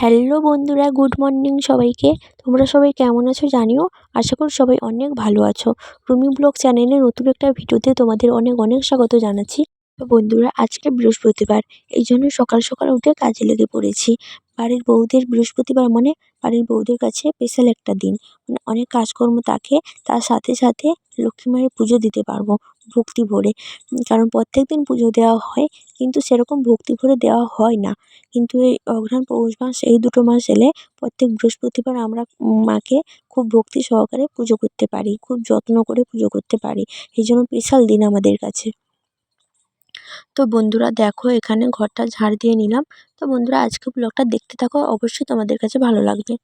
Hello বন্ধুরা, good morning সবাইকে। তোমরা সবাই কেমন আছো জানিও। আশা করি সবাই অনেক ভালো আছো। রুমি ব্লগ চ্যানেলে নতুন একটা ভিডিওতে তোমাদের অনেক অনেক স্বাগত জানাচ্ছি। তো বন্ধুরা, আজকে বৃহস্পতিবার, এই জন্য সকাল সকাল উঠে কাজে লেগে পড়েছি। বাড়ির বউদের বৃহস্পতিবার মানে বাড়ির বউদের কাছে স্পেশাল একটা দিন, মানে অনেক কাজকর্ম থাকে। তার সাথে সাথে লক্ষ্মী মায়ের পুজো দিতে পারবো ভক্তি ভরে। কারণ প্রত্যেক দিন পুজো দেওয়া হয়, কিন্তু সেরকম ভক্তি ভরে দেওয়া হয় না। কিন্তু এই অঘ্রাণ পৌষ মাস, এই দুটো মাস এলে প্রত্যেক বৃহস্পতিবার আমরা মাকে খুব ভক্তি সহকারে পুজো করতে পারি, খুব যত্ন করে পুজো করতে পারি। এই জন্য স্পেশাল দিন আমাদের কাছে। তো বন্ধুরা দেখো, এখানে ঘরটা ঝাড় দিয়ে নিলাম। তো বন্ধুরা, আজকে ব্লগটা দেখতে থাকো, অবশ্যই তোমাদের কাছে ভালো লাগবে।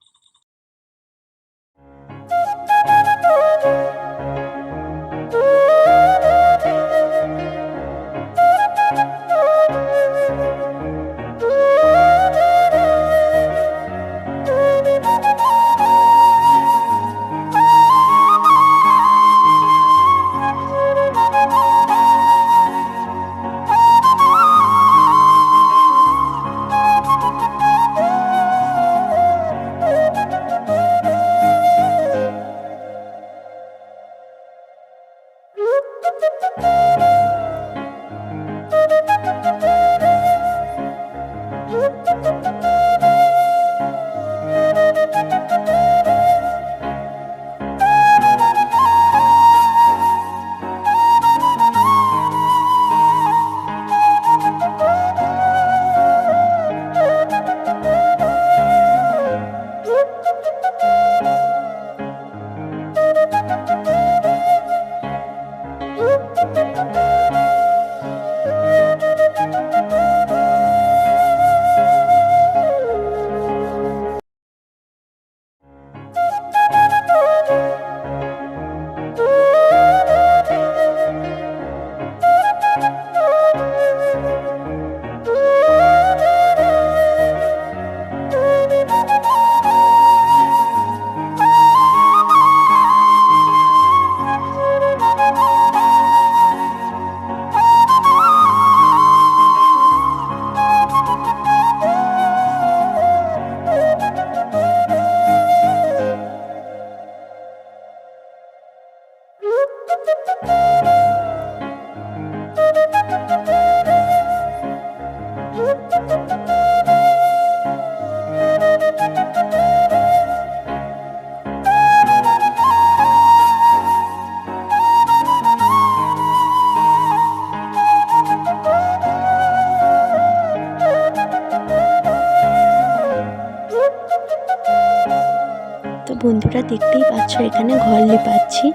তো বন্ধুরা, দেখতেই পাচ্ছ এখানে ঘর লিপাচ্ছি,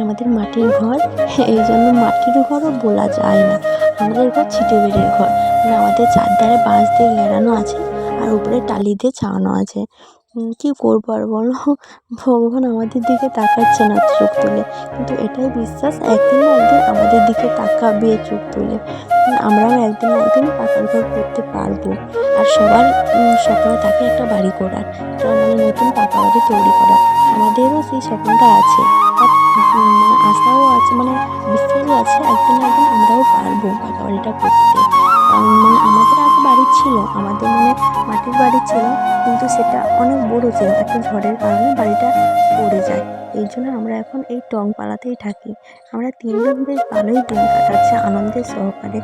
আমাদের মাটির ঘর। এই জন্য মাটির ঘরও বলা যায় না, আমাদের ঘর ছিটে বেড়ের ঘর। মানে আমাদের চারধারে বাঁশ দিয়ে ঘেরানো আছে, আর উপরে টালি দিয়ে ছাওয়ানো আছে। কী করবো আর বলো, ভগবান আমাদের দিকে তাকাচ্ছে না চোখ তুলে, কিন্তু এটাই বিশ্বাস একদিন না একদিন আমাদের দিকে তাকাবে চোখ তুলে। আমরাও একদিন না একদিন পাকার ঘর করতে পারবো। আর সবার স্বপ্ন থাকে একটা বাড়ি করার, মানে নতুন পাকা বাড়ি তৈরি করা। আমাদেরও সেই স্বপ্নটা আছে, আর আশাও আছে, মানে বিশ্বাসও আছে একদিন না একদিন আমরাও পারবো পাকা বাড়িটা করতে। মানে আমাদের আগে বাড়ি ছিল, আমাদের মানে মাটির বাড়ি ছিল, কিন্তু সেটা অনেক বড় ছিল। একটা ঝড়ের কারণে বাড়িটা পড়ে যায়, এই জন্য আমরা এখন এই টংপালাতেই থাকি। আমরা তিনজন বেশ ভালোই দিন কাটাচ্ছি আনন্দের সহকারে।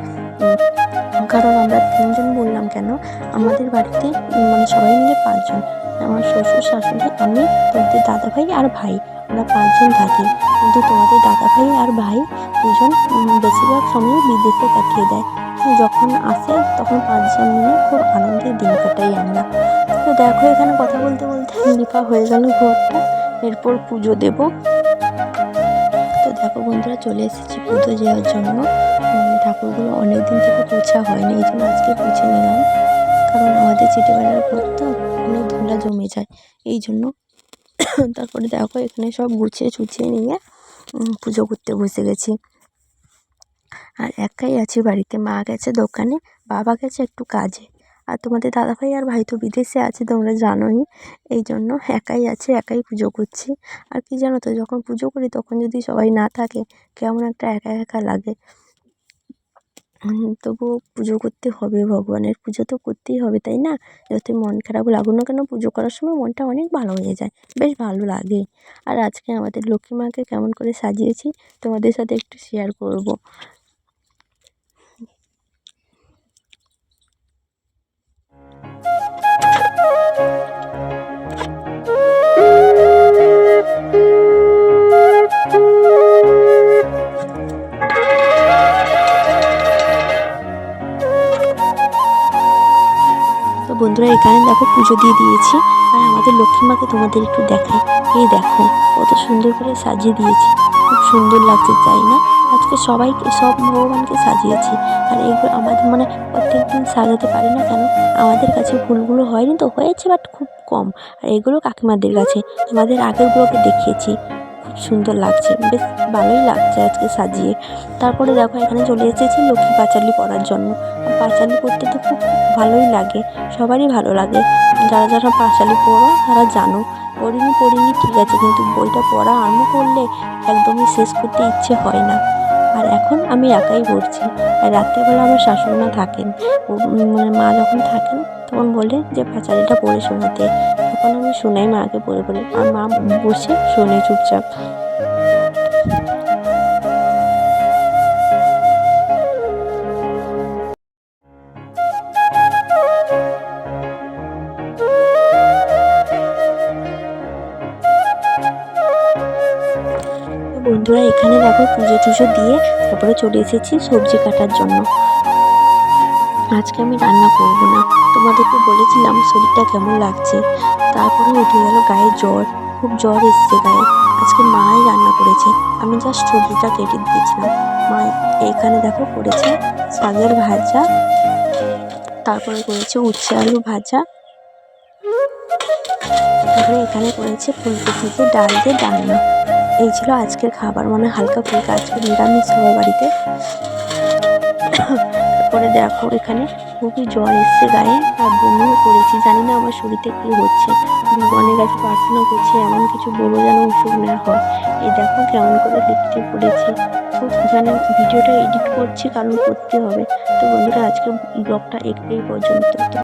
কারণ আমরা তিনজন বললাম কেন, আমাদের বাড়িতে মানে সবাই মিলে পাঁচজন, আমার শ্বশুর শাশুড়ি, আমি, তোমাদের দাদাভাই আর ভাই, আমরা পাঁচজন থাকি। কিন্তু তোমাদের দাদাভাই আর ভাই দুজন বেশিরভাগ সময় বিদেশে কাটিয়ে দেয়। যখন আসে তখন পাঁচজন মিলে খুব আনন্দের দিন কাটাই আমরা। তো দেখো, এখানে কথা বলতে বলতে লিপা হয়ে গেল ঘরটা, এরপর পুজো দেব। তো দেখো বন্ধুরা, চলে এসেছি পুজো দেওয়ার জন্য। ঠাকুরগুলো অনেকদিন থেকে পোছা হয়নি, এই জন্য আজকে পুছে নিলাম। কারণ আমাদের চিটেবেলার ঘর তো অনেক ধুলা জমে যায়, এই জন্য। তারপরে দেখো, এখানে সব গুছিয়ে চুচিয়ে নিয়ে পুজো করতে বসে গেছি। আর একাই আছি বাড়িতে, মা গেছে দোকানে, বাবা গেছে একটু কাজে। আর তোমাদের দাদাভাই আর ভাই তো বিদেশে আছে, তোমরা জানোই। এই জন্য একাই আছে, একাই পুজো করছি। আর কি জানো তো, যখন পুজো করি তখন যদি সবাই না থাকে, কেমন একটা একা একা লাগে। তবুও পুজো করতে হবে, ভগবানের পুজো তো করতেই হবে, তাই না? যতই মন খারাপ লাগুক না কেন পুজো করার সময় মনটা অনেক ভালো হয়ে যায়, বেশ ভালো লাগে। আর আজকে আমাদের লক্ষ্মী মাকে কেমন করে সাজিয়েছি তোমাদের সাথে একটু শেয়ার করব। তো বন্ধুরা এখানে দেখো পুজো দিয়ে দিয়েছি, আর আমাদের লক্ষ্মী মাকে তোমাদের একটু দেখাই। এই দেখো কত সুন্দর করে সাজিয়ে দিয়েছি, খুব সুন্দর লাগছে তাই না? আজকে সবাইকে সব ভগবানকে সাজিয়েছি। আর এইগুলো আমাদের মানে প্রত্যেক দিন সাজাতে পারি না কেন, আমাদের কাছে ফুলগুলো হয়নি তো, হয়েছে বাট খুব কম। আর এগুলো কাকিমাদের কাছে আমাদের আগেরগুলোকে দেখিয়েছি, খুব সুন্দর লাগছে, বেশ ভালোই লাগছে আজকে সাজিয়ে। তারপরে দেখো এখানে চলে এসেছি লক্ষ্মী পাঁচালি পড়ার জন্য। পাঁচালি পড়তে তো খুব ভালোই লাগে, সবারই ভালো লাগে। যারা যারা পাঁচালি পড়ো তারা জানো। পড়িনি ঠিক আছে, কিন্তু বইটা পড়া আরম্ভ করলে একদমই শেষ করতে ইচ্ছে হয় না। আর এখন আমি একাই পড়ছি। আর রাত্রেবেলা আমার শাশুড়ি মা থাকেন, মানে মা যখন থাকেন তখন বলে যে পাঁচালিটা পড়ে শোনাতে, তখন আমি শোনাই মাকে পড়ে পড়ে, আর মা বসে শোনে চুপচাপ। তো বন্ধুরা এখানে দেখো পুজো টুজো দিয়ে তারপরে চলে এসেছি সবজি কাটার জন্য। আজকে আমি রান্না করব না, তোমাদেরকে বলেছিলাম শরীরটা কেমন লাগছে, তারপরে উঠে গেল গায়ে জ্বর, খুব জ্বর এসছে গায়ে। আজকে মাই রান্না করেছে, আমি জাস্ট সবজিটা কেটে দিয়েছিলাম। মা এখানে দেখো করেছে শাকের ভাজা, তারপরে করেছে উচ্ছে আলু ভাজা, তারপরে এখানে করেছে ফুলকপি দিয়ে ডাল দিয়ে ডালনা। এই ছিল আজকের খাবার, মানে হালকা ফুলকা, আজকে নিরামিষ সবার বাড়িতে। তারপরে দেখো এখানে খুবই জ্বর এসছে গায়ে, আর বমিও করেছি, জানি না আমার শরীরে কী হচ্ছে। ভগবানের কাছে প্রার্থনা করছি এমন কিছু বড়ো যেন অসুখ না হয়। এই দেখো কেমন করে লিখতে পড়েছি, তো এখানে ভিডিওটা এডিট করছি কারণ করতে হবে। তো বন্ধুরা আজকে ব্লগটা এই পর্যন্ত।